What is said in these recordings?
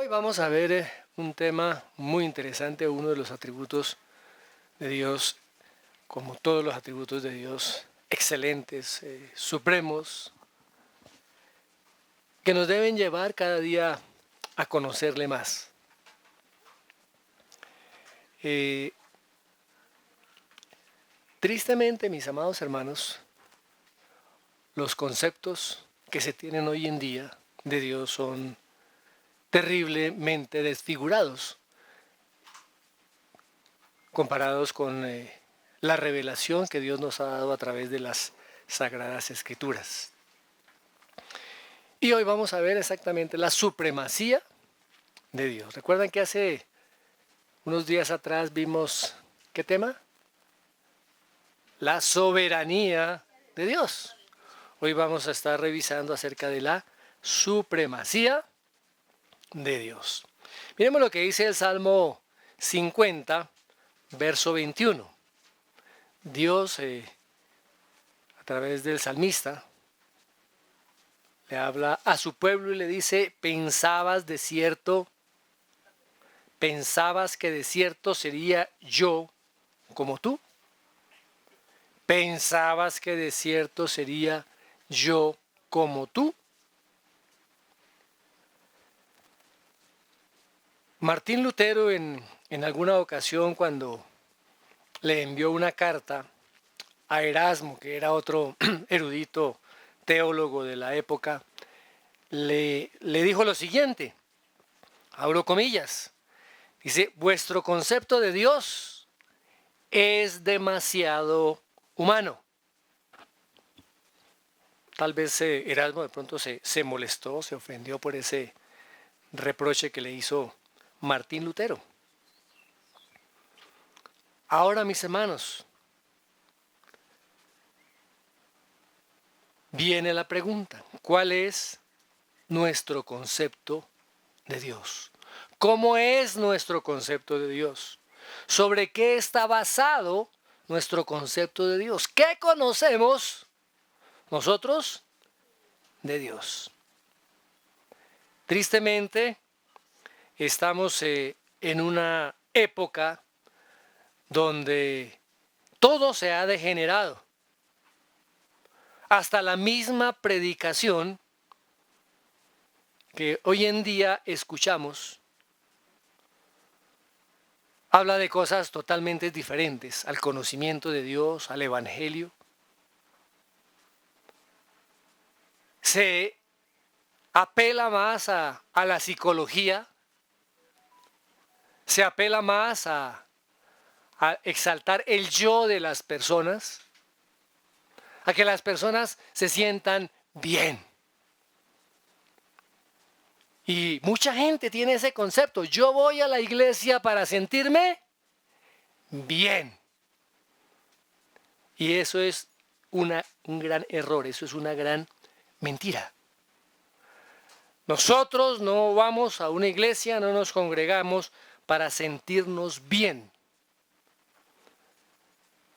Hoy vamos a ver un tema muy interesante, uno de los atributos de Dios, como todos los atributos de Dios, excelentes, supremos, que nos deben llevar cada día a conocerle más. Eh, Tristemente, mis amados hermanos, los conceptos que se tienen hoy en día de Dios son terriblemente desfigurados comparados con la revelación que Dios nos ha dado a través de las Sagradas Escrituras. Y hoy vamos a ver exactamente la supremacía de Dios. ¿Recuerdan que hace unos días atrás vimos qué tema? La soberanía de Dios. Hoy vamos a estar revisando acerca de la supremacía de Dios. Miremos lo que dice el Salmo 50, verso 21. Dios, a través del salmista, le habla a su pueblo y le dice: pensabas que de cierto sería yo como tú. Pensabas que de cierto sería yo como tú. Martín Lutero en alguna ocasión, cuando le envió una carta a Erasmo, que era otro erudito teólogo de la época, le dijo lo siguiente, abro comillas, dice: vuestro concepto de Dios es demasiado humano. Tal vez Erasmo de pronto se molestó, se ofendió por ese reproche que le hizo Martín Lutero. Ahora, mis hermanos, viene la pregunta: ¿cuál es nuestro concepto de Dios? ¿Cómo es nuestro concepto de Dios? ¿Sobre qué está basado nuestro concepto de Dios? ¿Qué conocemos nosotros de Dios? Tristemente, estamos en una época donde todo se ha degenerado. Hasta la misma predicación que hoy en día escuchamos habla de cosas totalmente diferentes al conocimiento de Dios, al Evangelio. Se apela más a la psicología, se apela más a exaltar el yo de las personas, a que las personas se sientan bien. Y mucha gente tiene ese concepto: yo voy a la iglesia para sentirme bien. Y eso es un gran error, eso es una gran mentira. Nosotros no vamos a una iglesia, no nos congregamos para sentirnos bien.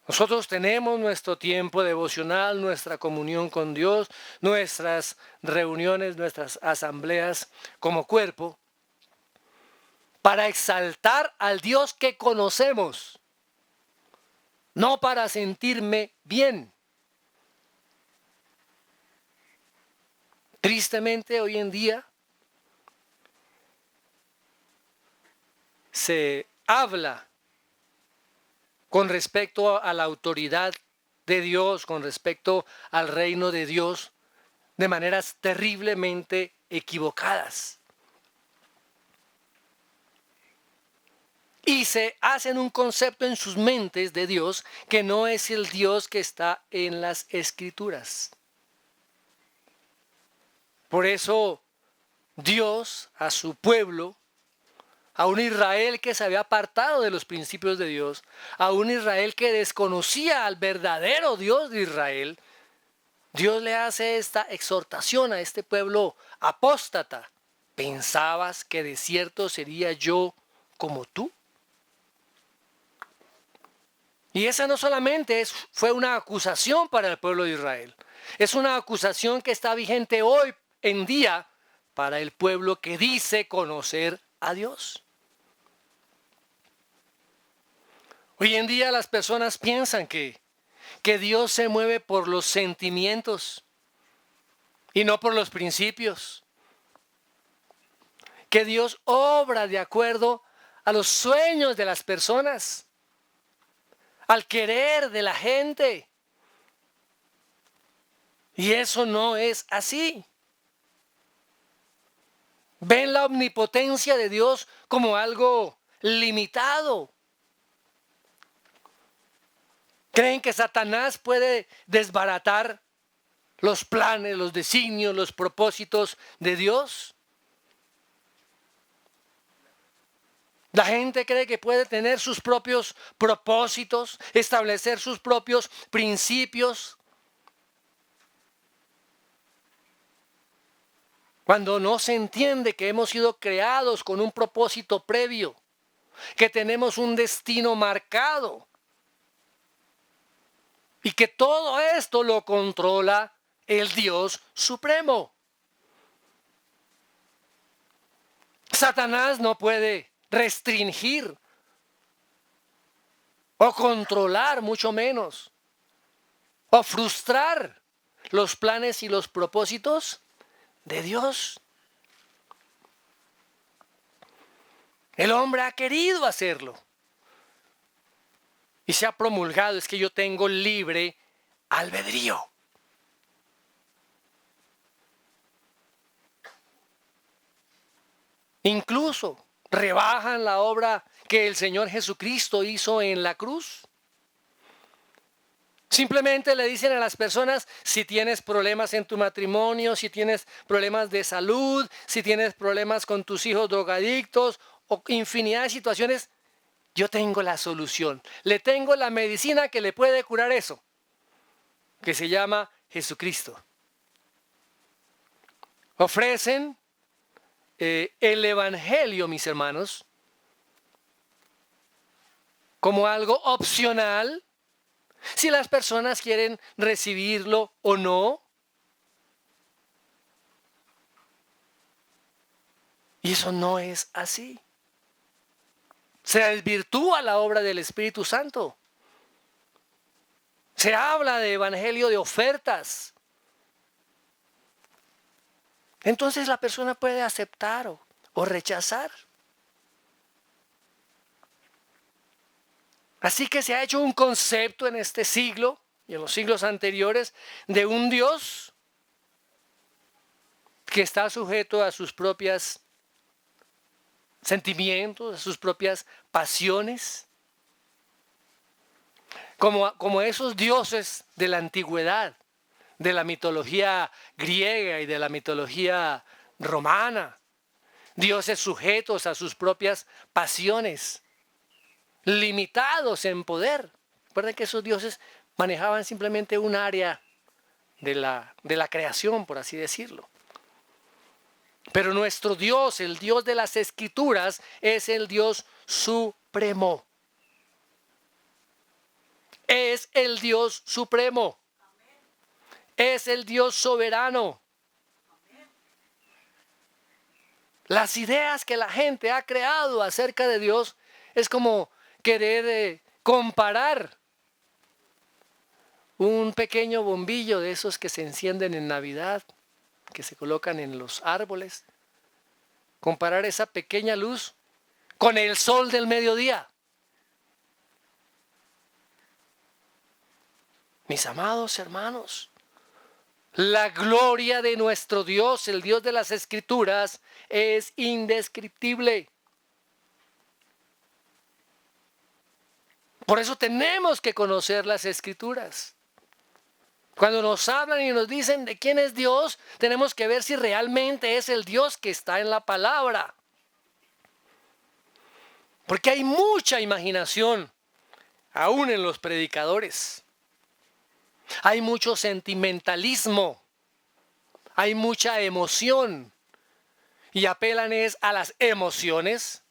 Nosotros tenemos nuestro tiempo devocional, nuestra comunión con Dios, nuestras reuniones, nuestras asambleas como cuerpo, para exaltar al Dios que conocemos, no para sentirme bien. Tristemente, hoy en día se habla con respecto a la autoridad de Dios, con respecto al reino de Dios, de maneras terriblemente equivocadas. Y se hacen un concepto en sus mentes de Dios que no es el Dios que está en las Escrituras. Por eso Dios a su pueblo, a un Israel que se había apartado de los principios de Dios, a un Israel que desconocía al verdadero Dios de Israel, Dios le hace esta exhortación a este pueblo apóstata: ¿pensabas que de cierto sería yo como tú? Y esa no solamente fue una acusación para el pueblo de Israel, es una acusación que está vigente hoy en día para el pueblo que dice conocer a Dios. Hoy en día las personas piensan que Dios se mueve por los sentimientos y no por los principios. Que Dios obra de acuerdo a los sueños de las personas, al querer de la gente. Y eso no es así. Ven la omnipotencia de Dios como algo limitado. ¿Creen que Satanás puede desbaratar los planes, los designios, los propósitos de Dios? La gente cree que puede tener sus propios propósitos, establecer sus propios principios. Cuando no se entiende que hemos sido creados con un propósito previo, que tenemos un destino marcado y que todo esto lo controla el Dios Supremo. Satanás no puede restringir o controlar, mucho menos, o frustrar los planes y los propósitos de Dios. El hombre ha querido hacerlo y se ha promulgado, es que yo tengo libre albedrío. Incluso rebajan la obra que el Señor Jesucristo hizo en la cruz. Simplemente le dicen a las personas, si tienes problemas en tu matrimonio, si tienes problemas de salud, si tienes problemas con tus hijos drogadictos o infinidad de situaciones, yo tengo la solución. Le tengo la medicina que le puede curar eso, que se llama Jesucristo. Ofrecen el Evangelio, mis hermanos, como algo opcional, si las personas quieren recibirlo o no. Y eso no es así. Se desvirtúa la obra del Espíritu Santo. Se habla de evangelio de ofertas. Entonces la persona puede aceptar o rechazar. Así que se ha hecho un concepto en este siglo y en los siglos anteriores de un Dios que está sujeto a sus propios sentimientos, a sus propias pasiones. Como esos dioses de la antigüedad, de la mitología griega y de la mitología romana. Dioses sujetos a sus propias pasiones, limitados en poder. Recuerden que esos dioses manejaban simplemente un área de la creación, por así decirlo. Pero nuestro Dios, el Dios de las Escrituras, es el Dios supremo. Es el Dios supremo. Es el Dios soberano. Las ideas que la gente ha creado acerca de Dios es como querer comparar un pequeño bombillo de esos que se encienden en Navidad, que se colocan en los árboles. Comparar esa pequeña luz con el sol del mediodía. Mis amados hermanos, la gloria de nuestro Dios, el Dios de las Escrituras, es indescriptible. Por eso tenemos que conocer las Escrituras. Cuando nos hablan y nos dicen de quién es Dios, tenemos que ver si realmente es el Dios que está en la palabra. Porque hay mucha imaginación, aún en los predicadores. Hay mucho sentimentalismo, hay mucha emoción y apelan a las emociones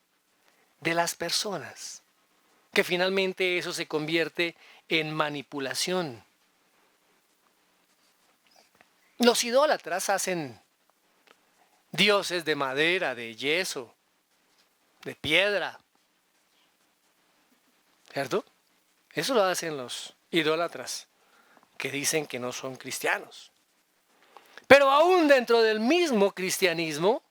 de las personas, que finalmente eso se convierte en manipulación. Los idólatras hacen dioses de madera, de yeso, de piedra. ¿Cierto? Eso lo hacen los idólatras que dicen que no son cristianos. Pero aún dentro del mismo cristianismo,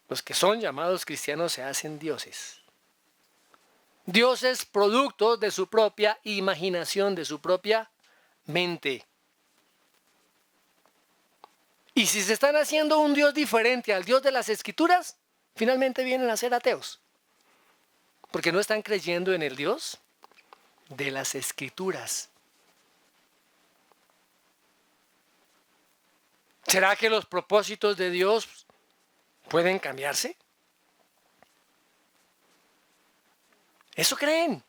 los que son llamados cristianos se hacen dioses. Dioses productos de su propia imaginación, de su propia mente. Y si se están haciendo un Dios diferente al Dios de las Escrituras, finalmente vienen a ser ateos. Porque no están creyendo en el Dios de las Escrituras. ¿Será que los propósitos de Dios pueden cambiarse? ¿Eso creen?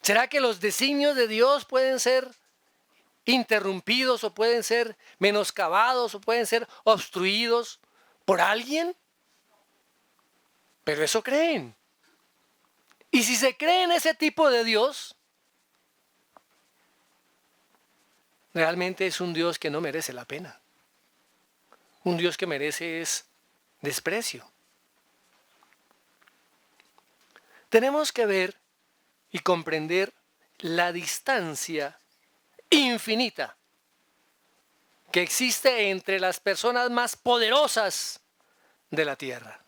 ¿Será que los designios de Dios pueden ser interrumpidos o pueden ser menoscabados o pueden ser obstruidos por alguien? Pero eso creen. Y si se cree en ese tipo de Dios, realmente es un Dios que no merece la pena. Un Dios que merece es desprecio. Tenemos que ver y comprender la distancia infinita que existe entre las personas más poderosas de la tierra,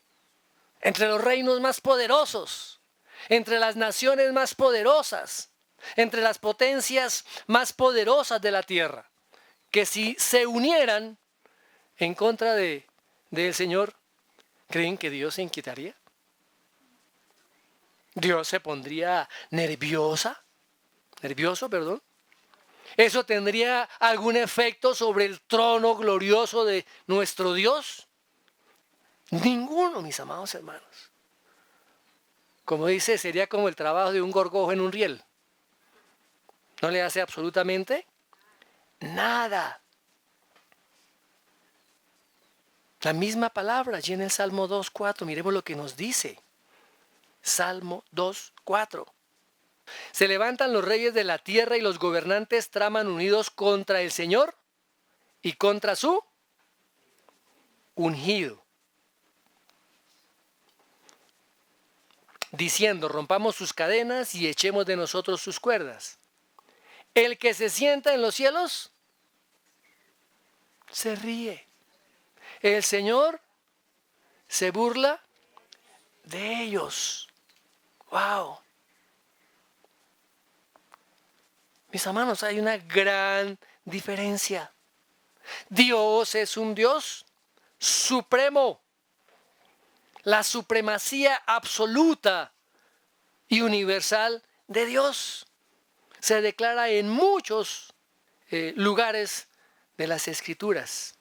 entre los reinos más poderosos, entre las naciones más poderosas, entre las potencias más poderosas de la tierra, que si se unieran en contra del Señor, ¿creen que Dios se inquietaría? ¿Dios se pondría nervioso? ¿Eso tendría algún efecto sobre el trono glorioso de nuestro Dios? Ninguno, mis amados hermanos. Como dice, sería como el trabajo de un gorgojo en un riel. No le hace absolutamente nada. La misma palabra allí en el Salmo 2:4. Miremos lo que nos dice. Salmo 2:4. Se levantan los reyes de la tierra y los gobernantes traman unidos contra el Señor y contra su ungido, diciendo: rompamos sus cadenas y echemos de nosotros sus cuerdas. El que se sienta en los cielos se ríe. El Señor se burla de ellos. ¡Wow! Mis hermanos, hay una gran diferencia. Dios es un Dios supremo. La supremacía absoluta y universal de Dios se declara en muchos lugares de las Escrituras.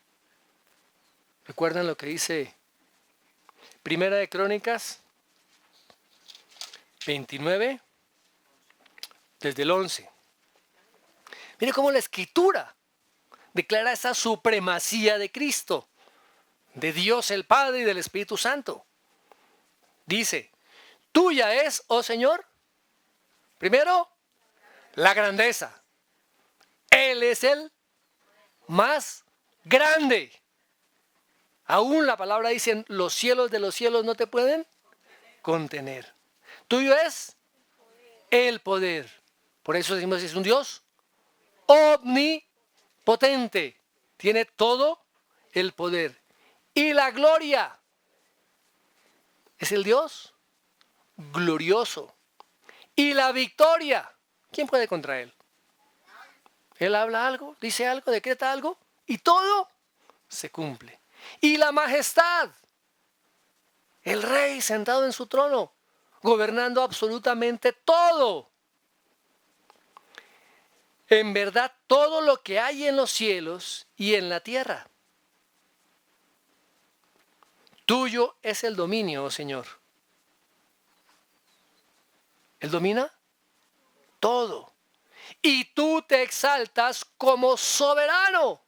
¿Recuerdan lo que dice Primera de Crónicas 29, desde el 11? Mire cómo la Escritura declara esa supremacía de Cristo, de Dios el Padre y del Espíritu Santo. Dice: tuya es, oh Señor, primero, la grandeza. Él es el más grande. Aún la palabra dice: los cielos de los cielos no te pueden contener. Tuyo es el poder. Por eso decimos que es un Dios omnipotente. Tiene todo el poder. Y la gloria. Es el Dios glorioso. Y la victoria. ¿Quién puede contra Él? Él habla algo, dice algo, decreta algo y todo se cumple. Y la majestad. El rey sentado en su trono, gobernando absolutamente todo. En verdad, todo lo que hay en los cielos y en la tierra. Tuyo es el dominio, oh Señor. Él domina todo. Y tú te exaltas como soberano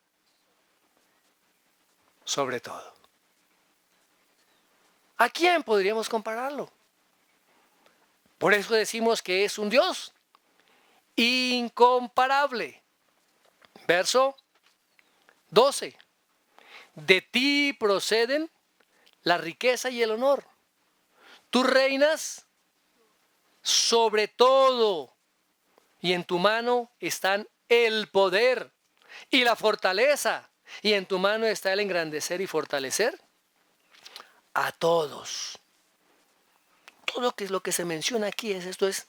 sobre todo. ¿A quién podríamos compararlo? Por eso decimos que es un Dios incomparable. Verso 12. De ti proceden la riqueza y el honor. Tú reinas sobre todo y en tu mano están el poder y la fortaleza y en tu mano está el engrandecer y fortalecer a todos. Todo lo que se menciona aquí esto es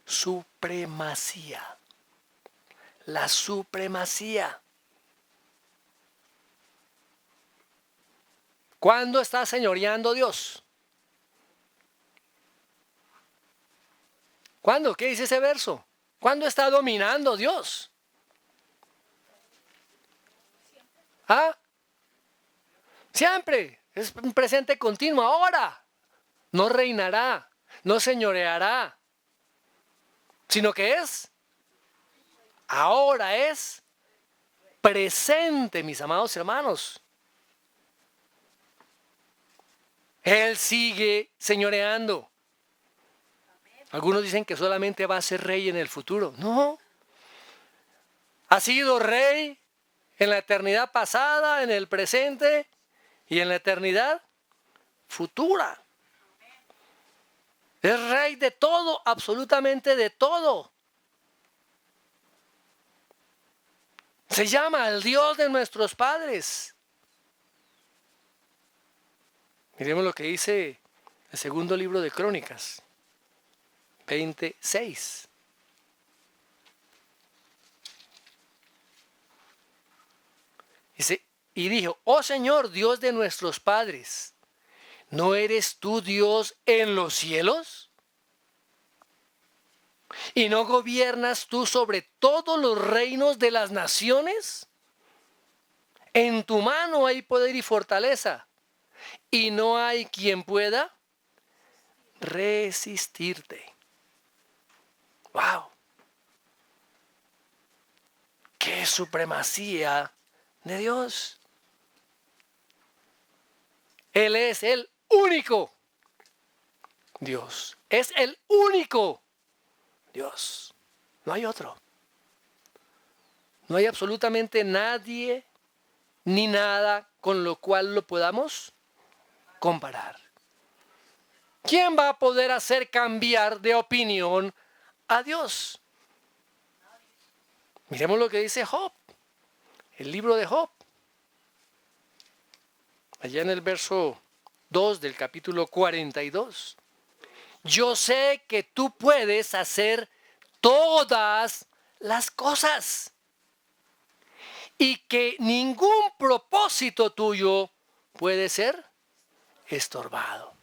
supremacía. La supremacía. ¿Cuándo está señoreando Dios? ¿Cuándo? ¿Qué dice ese verso? ¿Cuándo está dominando Dios? ¿Ah? Siempre. Es un presente continuo. Ahora. No reinará. No señoreará. Sino que es. Ahora es presente, mis amados hermanos. Él sigue señoreando. Algunos dicen que solamente va a ser rey en el futuro. No. Ha sido rey en la eternidad pasada, en el presente y en la eternidad futura. Es rey de todo, absolutamente de todo. Se llama el Dios de nuestros padres. Miremos lo que dice el segundo libro de Crónicas, 26. Dice, y dijo, oh Señor, Dios de nuestros padres, ¿no eres tú Dios en los cielos? ¿Y no gobiernas tú sobre todos los reinos de las naciones? En tu mano hay poder y fortaleza, y no hay quien pueda resistirte. ¡Wow! ¡Qué supremacía de Dios! Él es el único Dios. Es el único Dios. No hay otro. No hay absolutamente nadie ni nada con lo cual lo podamos comparar. ¿Quién va a poder hacer cambiar de opinión a Dios? Miremos lo que dice Job, el libro de Job. Allá en el verso 2 del capítulo 42. Yo sé que tú puedes hacer todas las cosas y que ningún propósito tuyo puede ser estorbado.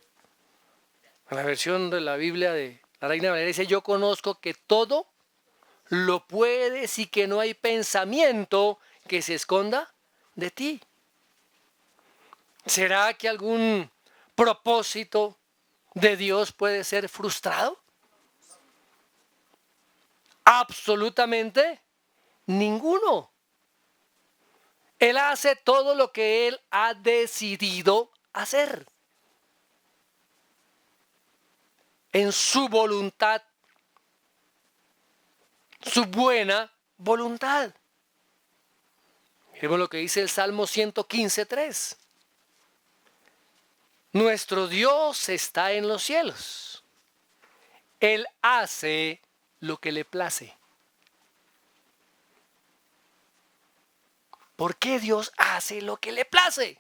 En la versión de la Biblia de la Reina Valera dice, yo conozco que todo lo puedes y que no hay pensamiento que se esconda de ti. ¿Será que algún propósito de Dios puede ser frustrado? Absolutamente ninguno. Él hace todo lo que Él ha decidido hacer. En su voluntad, su buena voluntad. Miremos lo que dice el Salmo 115:3. Nuestro Dios está en los cielos. Él hace lo que le place. ¿Por qué Dios hace lo que le place?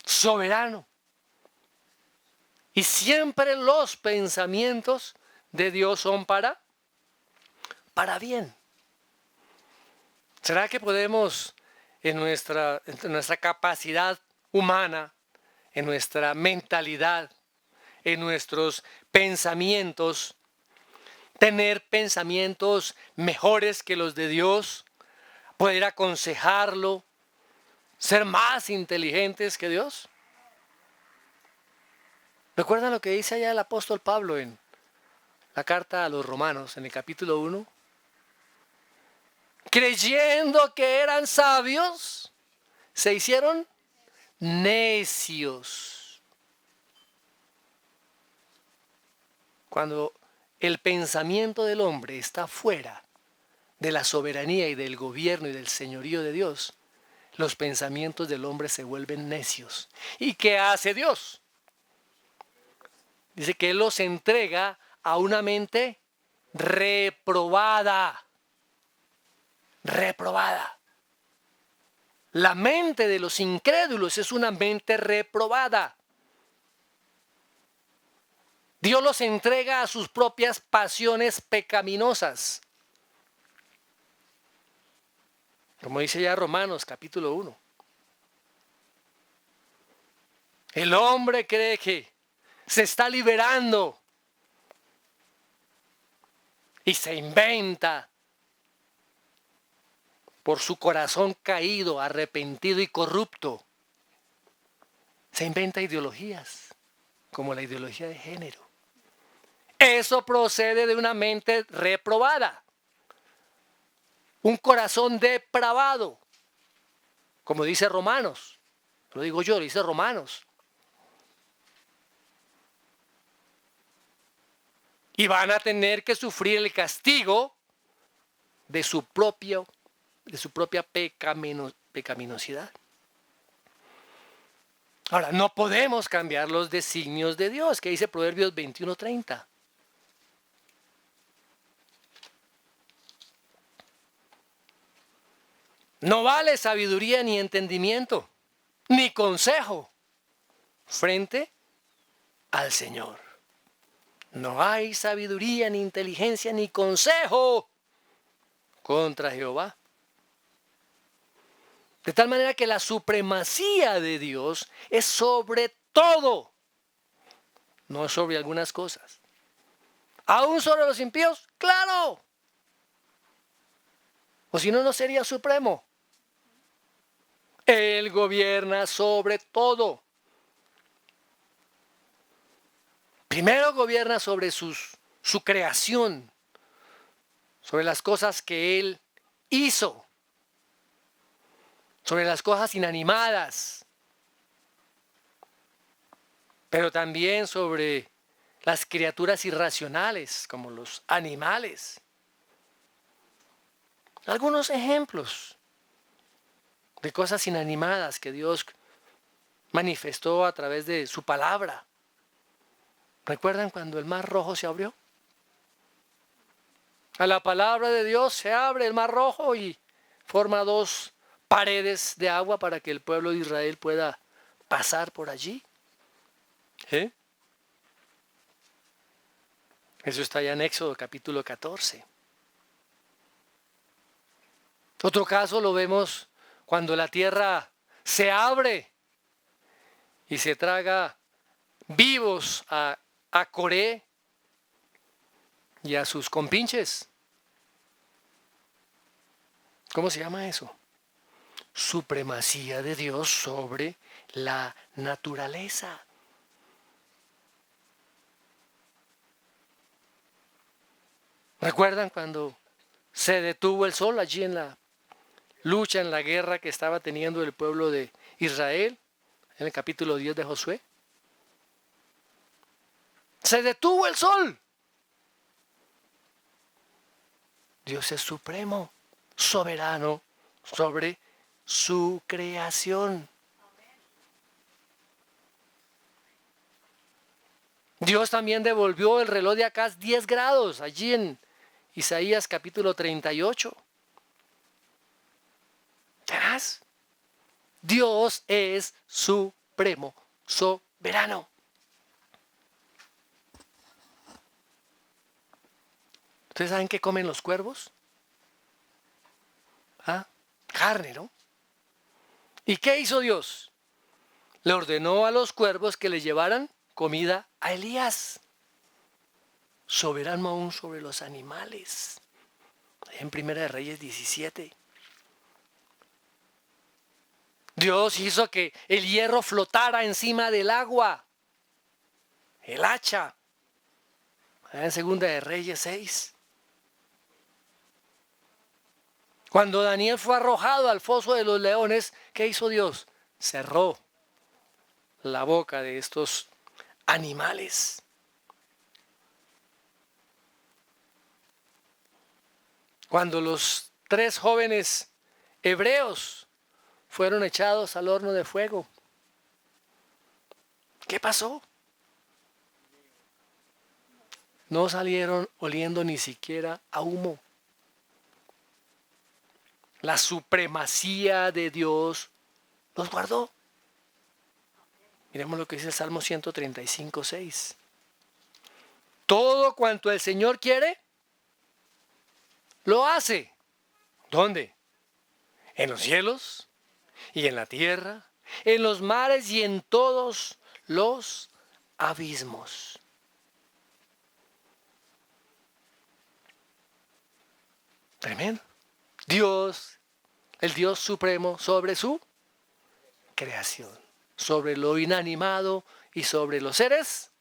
Soberano. Y siempre los pensamientos de Dios son para bien. ¿Será que podemos en nuestra capacidad humana, en nuestra mentalidad, en nuestros pensamientos, tener pensamientos mejores que los de Dios, poder aconsejarlo, ser más inteligentes que Dios? ¿Recuerdan lo que dice allá el apóstol Pablo en la carta a los Romanos, en el capítulo 1? Creyendo que eran sabios, se hicieron necios. Cuando el pensamiento del hombre está fuera de la soberanía y del gobierno y del señorío de Dios, los pensamientos del hombre se vuelven necios. ¿Y qué hace Dios? Dice que Él los entrega a una mente reprobada. Reprobada. La mente de los incrédulos es una mente reprobada. Dios los entrega a sus propias pasiones pecaminosas. Como dice ya Romanos capítulo 1. El hombre cree que se está liberando y se inventa por su corazón caído, arrepentido y corrupto. Se inventa ideologías, como la ideología de género. Eso procede de una mente reprobada, un corazón depravado, como dice Romanos. Lo digo yo, lo dice Romanos. Y van a tener que sufrir el castigo de su propia pecaminosidad. Ahora, no podemos cambiar los designios de Dios, que dice Proverbios 21:30. No vale sabiduría ni entendimiento, ni consejo frente al Señor. No hay sabiduría, ni inteligencia, ni consejo contra Jehová. De tal manera que la supremacía de Dios es sobre todo, no sobre algunas cosas. ¿Aún sobre los impíos? ¡Claro! O si no, no sería supremo. Él gobierna sobre todo. Primero gobierna sobre su creación, sobre las cosas que Él hizo, sobre las cosas inanimadas, pero también sobre las criaturas irracionales, como los animales. Algunos ejemplos de cosas inanimadas que Dios manifestó a través de su palabra. ¿Recuerdan cuando el mar rojo se abrió? A la palabra de Dios se abre el mar rojo y forma dos paredes de agua para que el pueblo de Israel pueda pasar por allí. Eso está ya en Éxodo capítulo 14. Otro caso lo vemos cuando la tierra se abre y se traga vivos a Coré y a sus compinches. ¿Cómo se llama eso? Supremacía de Dios sobre la naturaleza. ¿Recuerdan cuando se detuvo el sol allí en la lucha, en la guerra que estaba teniendo el pueblo de Israel, en el capítulo 10 de Josué? Se detuvo el sol. Dios es supremo, soberano sobre su creación. Dios también devolvió el reloj de Acaz 10 grados allí en Isaías capítulo 38. ¿Verás? Dios es supremo, soberano. ¿Ustedes saben qué comen los cuervos? Carne, ¿no? ¿Y qué hizo Dios? Le ordenó a los cuervos que le llevaran comida a Elías. Soberano aún sobre los animales. En Primera de Reyes 17. Dios hizo que el hierro flotara encima del agua. El hacha. En Segunda de Reyes 6. Cuando Daniel fue arrojado al foso de los leones, ¿qué hizo Dios? Cerró la boca de estos animales. Cuando los 3 jóvenes hebreos fueron echados al horno de fuego. ¿Qué pasó? No salieron oliendo ni siquiera a humo. La supremacía de Dios los guardó. Miremos lo que dice el Salmo 135:6. Todo cuanto el Señor quiere, lo hace. ¿Dónde? En los cielos y en la tierra, en los mares y en todos los abismos. Tremendo. Dios, el Dios supremo sobre su creación, sobre lo inanimado y sobre los seres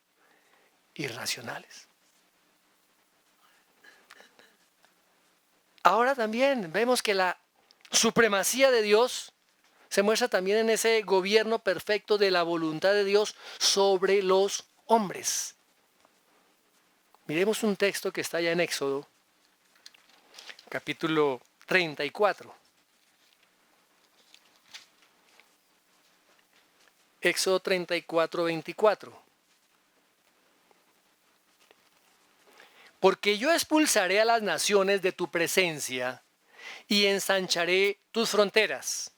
irracionales. Ahora también vemos que la supremacía de Dios se muestra también en ese gobierno perfecto de la voluntad de Dios sobre los hombres. Miremos un texto que está ya en Éxodo, capítulo 34. Éxodo 34:24. Porque yo expulsaré a las naciones de tu presencia y ensancharé tus fronteras,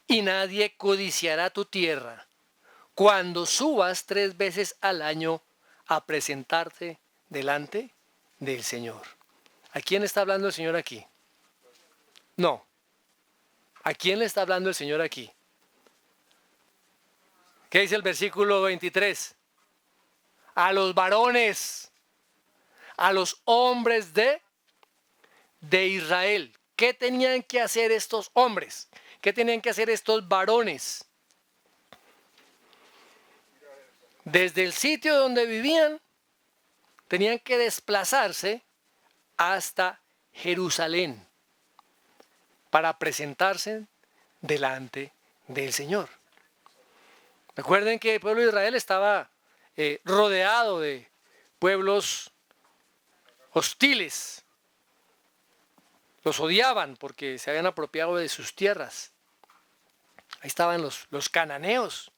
y nadie codiciará tu tierra, cuando subas 3 veces al año a presentarte delante del Señor. ¿A quién está hablando el Señor aquí? No. ¿A quién le está hablando el Señor aquí? ¿Qué dice el versículo 23? A los varones, a los hombres de Israel. ¿Qué tenían que hacer estos hombres? ¿Qué tenían que hacer estos varones? Desde el sitio donde vivían, tenían que desplazarse hasta Jerusalén para presentarse delante del Señor. Recuerden que el pueblo de Israel estaba rodeado de pueblos hostiles. Los odiaban porque se habían apropiado de sus tierras. Ahí estaban los cananeos.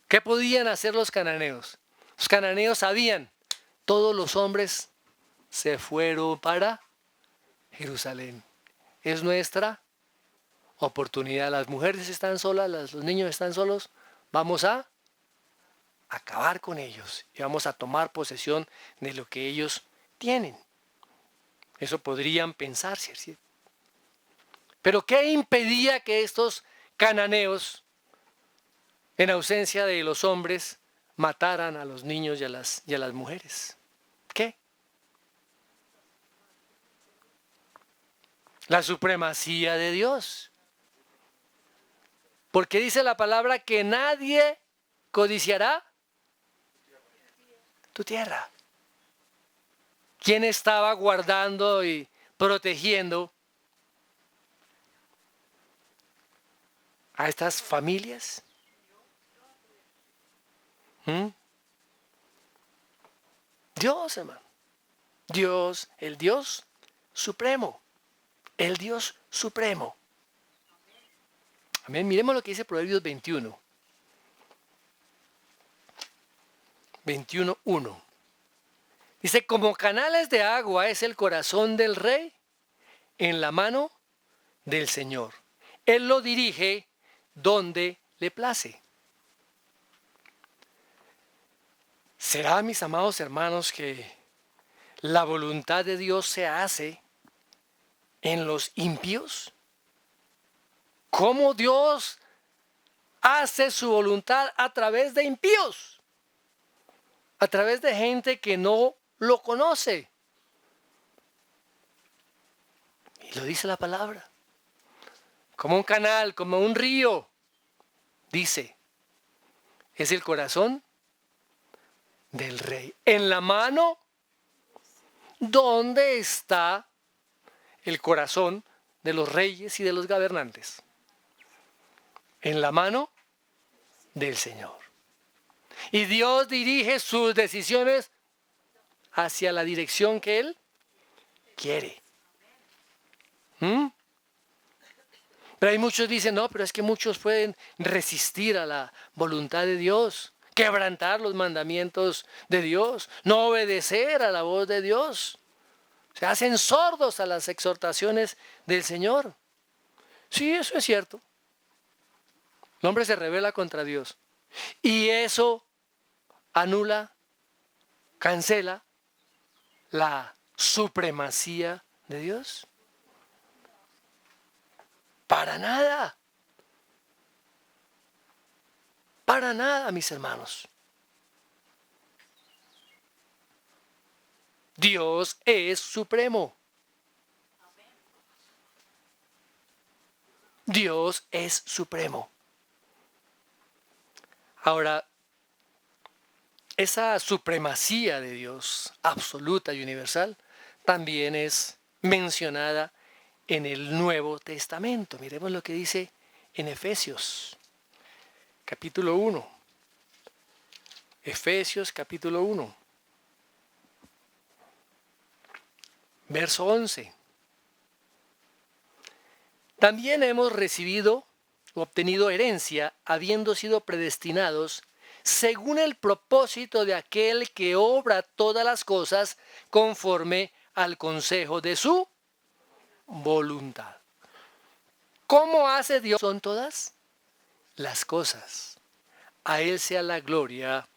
¿Qué podían hacer los cananeos? Los cananeos sabían, todos los hombres se fueron para Jerusalén. Es nuestra oportunidad. Las mujeres están solas, los niños están solos. Vamos a acabar con ellos y vamos a tomar posesión de lo que ellos tienen. Eso podrían pensar, ¿cierto? Pero ¿qué impedía que estos cananeos, en ausencia de los hombres, mataran a los niños y a las mujeres? ¿Qué? La supremacía de Dios. Porque dice la palabra que nadie codiciará tu tierra. ¿Quién estaba guardando y protegiendo a estas familias? Dios, hermano. Dios, el Dios supremo. El Dios supremo. Amén. Miremos lo que dice Proverbios 21. 21:1. Dice, como canales de agua es el corazón del rey en la mano del Señor. Él lo dirige donde le place. ¿Será, mis amados hermanos, que la voluntad de Dios se hace en los impíos? ¿Cómo Dios hace su voluntad a través de impíos? A través de gente que no lo conoce. Y lo dice la palabra. Como un canal, como un río. Dice, es el corazón del rey. En la mano, ¿dónde está el corazón de los reyes y de los gobernantes? En la mano del Señor. Y Dios dirige sus decisiones hacia la dirección que Él quiere. ¿Mm? Pero hay muchos que dicen, no, pero es que muchos pueden resistir a la voluntad de Dios, quebrantar los mandamientos de Dios, no obedecer a la voz de Dios. Se hacen sordos a las exhortaciones del Señor. Sí, eso es cierto. El hombre se rebela contra Dios. Y eso anula, cancela la supremacía de Dios. Para nada. Para nada, mis hermanos. Dios es supremo. Dios es supremo. Ahora, esa supremacía de Dios, absoluta y universal, también es mencionada en el Nuevo Testamento. Miremos lo que dice en Efesios, capítulo 1. Efesios, capítulo 1. Verso 11. También hemos recibido o obtenido herencia, habiendo sido predestinados según el propósito de aquel que obra todas las cosas conforme al consejo de su voluntad. ¿Cómo hace Dios? Son todas las cosas. A Él sea la gloria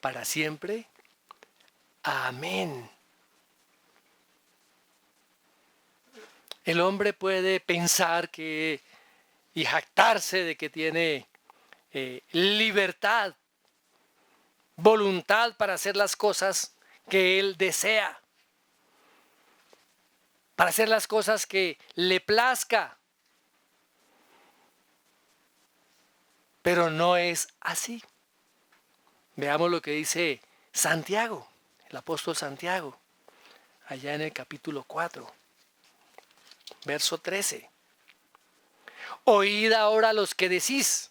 para siempre. Amén. El hombre puede pensar que y jactarse de que tiene libertad, voluntad para hacer las cosas que él desea, para hacer las cosas que le plazca. Pero no es así. Veamos lo que dice Santiago, el apóstol Santiago, allá en el capítulo 4. Verso 13. Oíd ahora los que decís,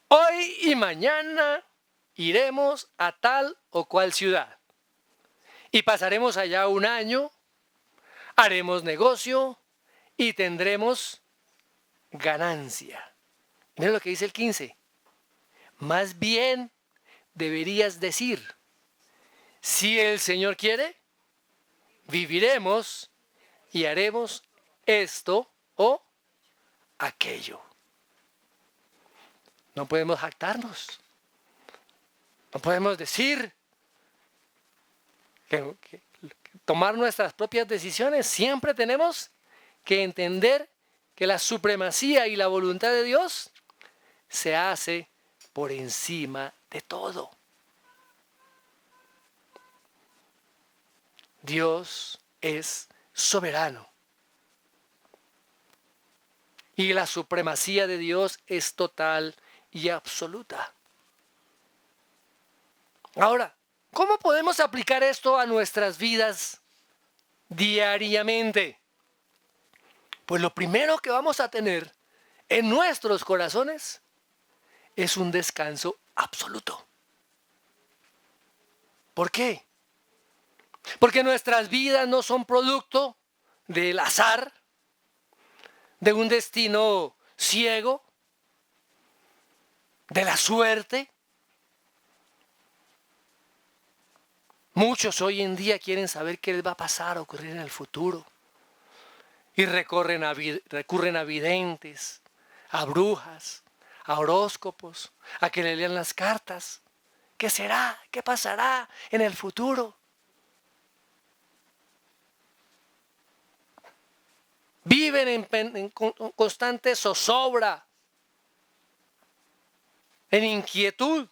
hoy y mañana iremos a tal o cual ciudad y pasaremos allá un año, haremos negocio y tendremos ganancia. Mira lo que dice el 15. Más bien deberías decir, si el Señor quiere, viviremos y haremos esto o aquello. No podemos jactarnos. No podemos decir que tomar nuestras propias decisiones. Siempre tenemos que entender que la supremacía y la voluntad de Dios se hace por encima de todo. Dios es soberano. Y la supremacía de Dios es total y absoluta. Ahora, ¿cómo podemos aplicar esto a nuestras vidas diariamente? Pues lo primero que vamos a tener en nuestros corazones es un descanso absoluto. ¿Por qué? Porque nuestras vidas no son producto del azar, de un destino ciego, de la suerte. Muchos hoy en día quieren saber qué les va a pasar o ocurrir en el futuro. Y recurren a videntes, a brujas, a horóscopos, a que le lean las cartas. ¿Qué será? ¿Qué pasará en el futuro? Viven en constante zozobra, en inquietud.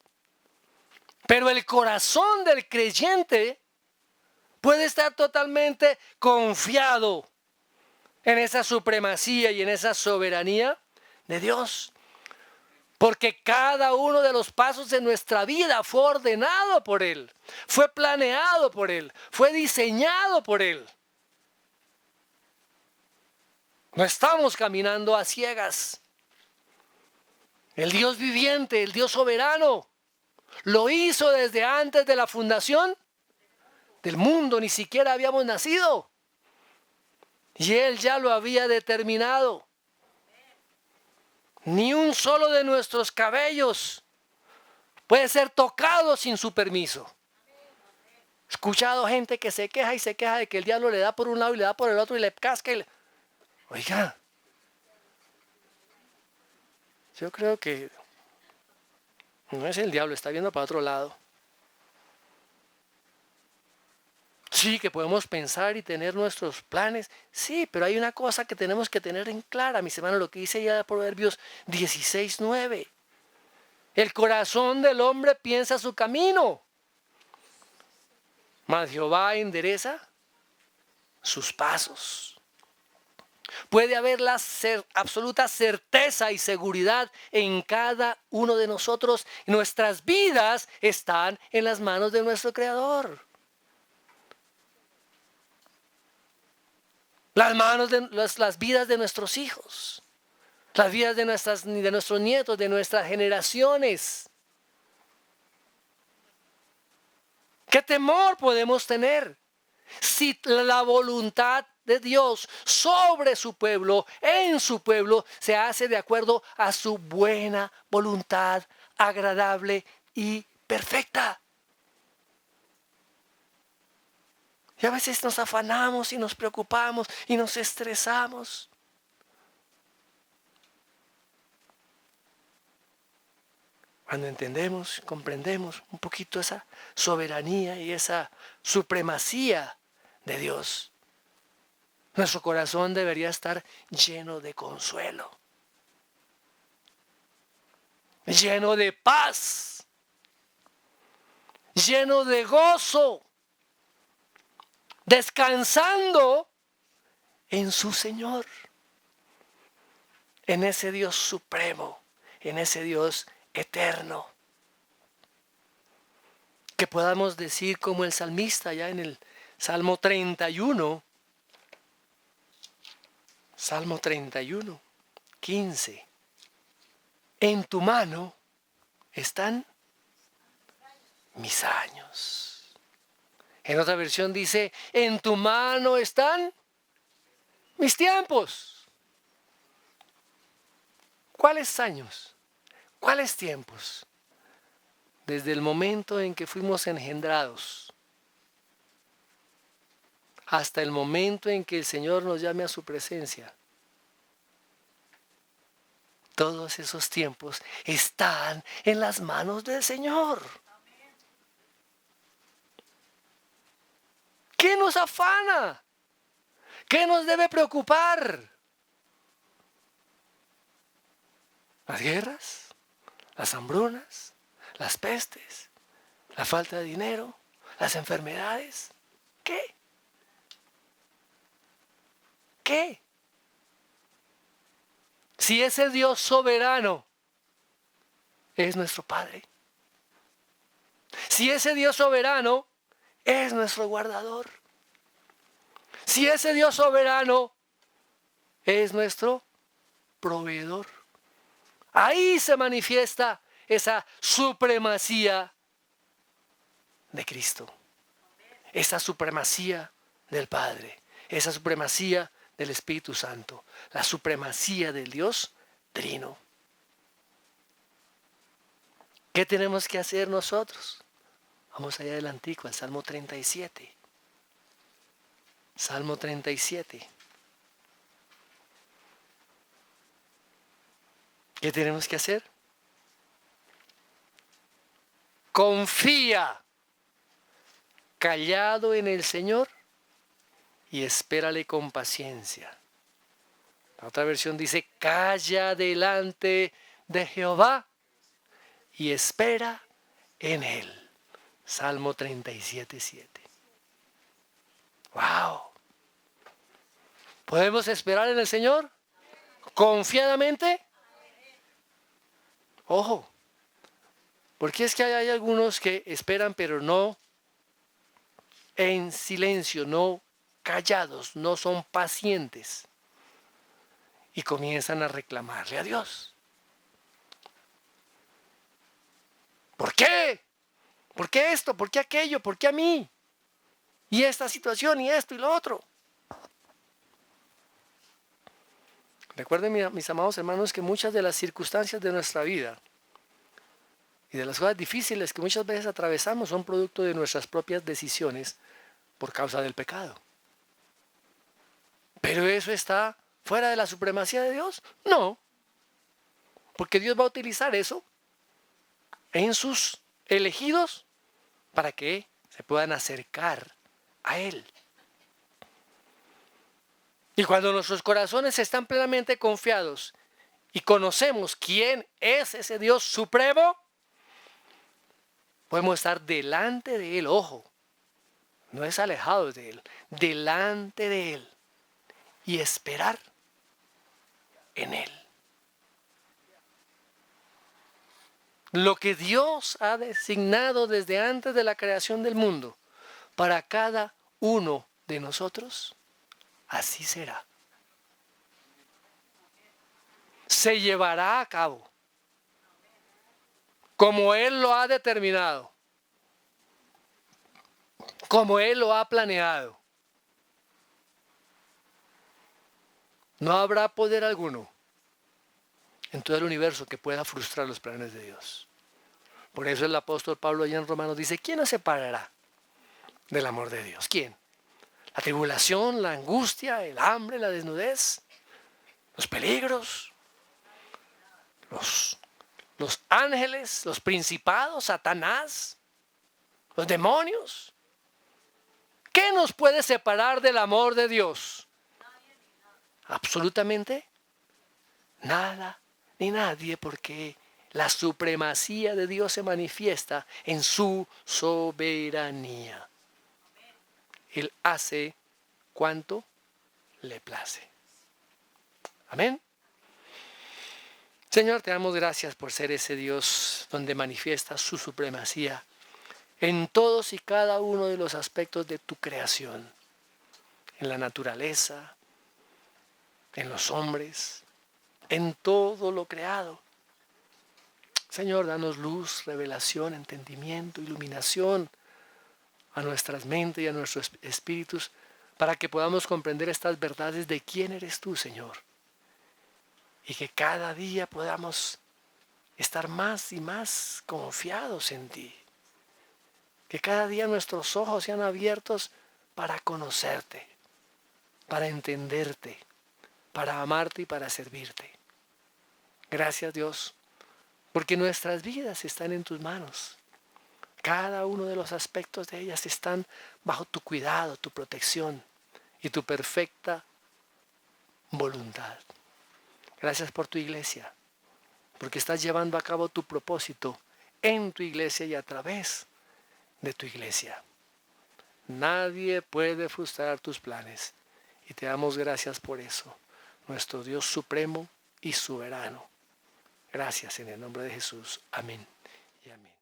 Pero el corazón del creyente puede estar totalmente confiado en esa supremacía y en esa soberanía de Dios. Porque cada uno de los pasos de nuestra vida fue ordenado por Él, fue planeado por Él, fue diseñado por Él. No estamos caminando a ciegas. El Dios viviente, el Dios soberano, lo hizo desde antes de la fundación del mundo. Ni siquiera habíamos nacido. Y Él ya lo había determinado. Ni un solo de nuestros cabellos puede ser tocado sin su permiso. He escuchado gente que se queja y se queja de que el diablo le da por un lado y le da por el otro y le casca. Oiga, yo creo que no es el diablo, está viendo para otro lado. Sí, que podemos pensar y tener nuestros planes. Sí, pero hay una cosa que tenemos que tener en clara, mis hermanos, lo que dice ya Proverbios 16:9. El corazón del hombre piensa su camino, mas Jehová endereza sus pasos. Puede haber la absoluta certeza y seguridad en cada uno de nosotros. Nuestras vidas están en las manos de nuestro Creador. Las vidas de nuestros hijos, las vidas de nuestros nietos, de nuestras generaciones. ¿Qué temor podemos tener si la voluntad de Dios sobre su pueblo, en su pueblo, se hace de acuerdo a su buena voluntad, agradable y perfecta? Y a veces nos afanamos y nos preocupamos y nos estresamos. Cuando entendemos, comprendemos un poquito esa soberanía y esa supremacía de Dios, nuestro corazón debería estar lleno de consuelo, lleno de paz, lleno de gozo, descansando en su Señor, en ese Dios supremo, en ese Dios eterno. Que podamos decir como el salmista ya en el Salmo 31, Salmo 31, 15. En tu mano están mis años. En otra versión dice, en tu mano están mis tiempos. ¿Cuáles años? ¿Cuáles tiempos? Desde el momento en que fuimos engendrados hasta el momento en que el Señor nos llame a su presencia. Todos esos tiempos están en las manos del Señor. ¿Qué nos afana? ¿Qué nos debe preocupar? ¿Las guerras? ¿Las hambrunas? ¿Las pestes? ¿La falta de dinero? ¿Las enfermedades? ¿Qué? ¿Qué? Si ese Dios soberano es nuestro Padre. Si ese Dios soberano es nuestro guardador. Si ese Dios soberano es nuestro proveedor. Ahí se manifiesta esa supremacía de Cristo. Esa supremacía del Padre. Esa supremacía del Espíritu Santo. La supremacía del Dios Trino. ¿Qué tenemos que hacer nosotros? Vamos allá adelantico al Salmo 37. Salmo 37. ¿Qué tenemos que hacer? Confía callado en el Señor y espérale con paciencia. La otra versión dice, calla delante de Jehová y espera en Él. Salmo 37:7. ¡Wow! ¿Podemos esperar en el Señor? ¿Confiadamente? Ojo, porque es que hay algunos que esperan pero no en silencio, no callados, no son pacientes y comienzan a reclamarle a Dios. ¿Por qué? ¿Por qué esto? ¿Por qué aquello? ¿Por qué a mí? Y esta situación y esto y lo otro. Recuerden, mis amados hermanos, que muchas de las circunstancias de nuestra vida y de las cosas difíciles que muchas veces atravesamos son producto de nuestras propias decisiones por causa del pecado. ¿Pero eso está fuera de la supremacía de Dios? No, porque Dios va a utilizar eso en sus elegidos para que se puedan acercar a Él. Y cuando nuestros corazones están plenamente confiados y conocemos quién es ese Dios supremo, podemos estar delante de Él, ojo, no es alejados de Él, delante de Él y esperar en Él. Lo que Dios ha designado desde antes de la creación del mundo para cada uno de nosotros, así será. Se llevará a cabo como Él lo ha determinado, como Él lo ha planeado. No habrá poder alguno en todo el universo que pueda frustrar los planes de Dios. Por eso el apóstol Pablo allá en Romanos dice, ¿quién nos separará del amor de Dios? ¿Quién? La tribulación, la angustia, el hambre, la desnudez, los peligros, los ángeles, los principados, Satanás, los demonios. ¿Qué nos puede separar del amor de Dios? Absolutamente nada ni nadie, porque la supremacía de Dios se manifiesta en su soberanía. Él hace cuanto le place. Amén. Señor, te damos gracias por ser ese Dios donde manifiesta su supremacía en todos y cada uno de los aspectos de tu creación, en la naturaleza, en los hombres, en todo lo creado. Señor, danos luz, revelación, entendimiento, iluminación a nuestras mentes y a nuestros espíritus para que podamos comprender estas verdades de quién eres tú, Señor. Y que cada día podamos estar más y más confiados en ti. Que cada día nuestros ojos sean abiertos para conocerte, para entenderte, para amarte y para servirte. Gracias, Dios, porque nuestras vidas están en tus manos. Cada uno de los aspectos de ellas están bajo tu cuidado, tu protección y tu perfecta voluntad. Gracias por tu iglesia, porque estás llevando a cabo tu propósito en tu iglesia y a través de tu iglesia. Nadie puede frustrar tus planes y te damos gracias por eso, nuestro Dios supremo y soberano. Gracias en el nombre de Jesús. Amén y amén.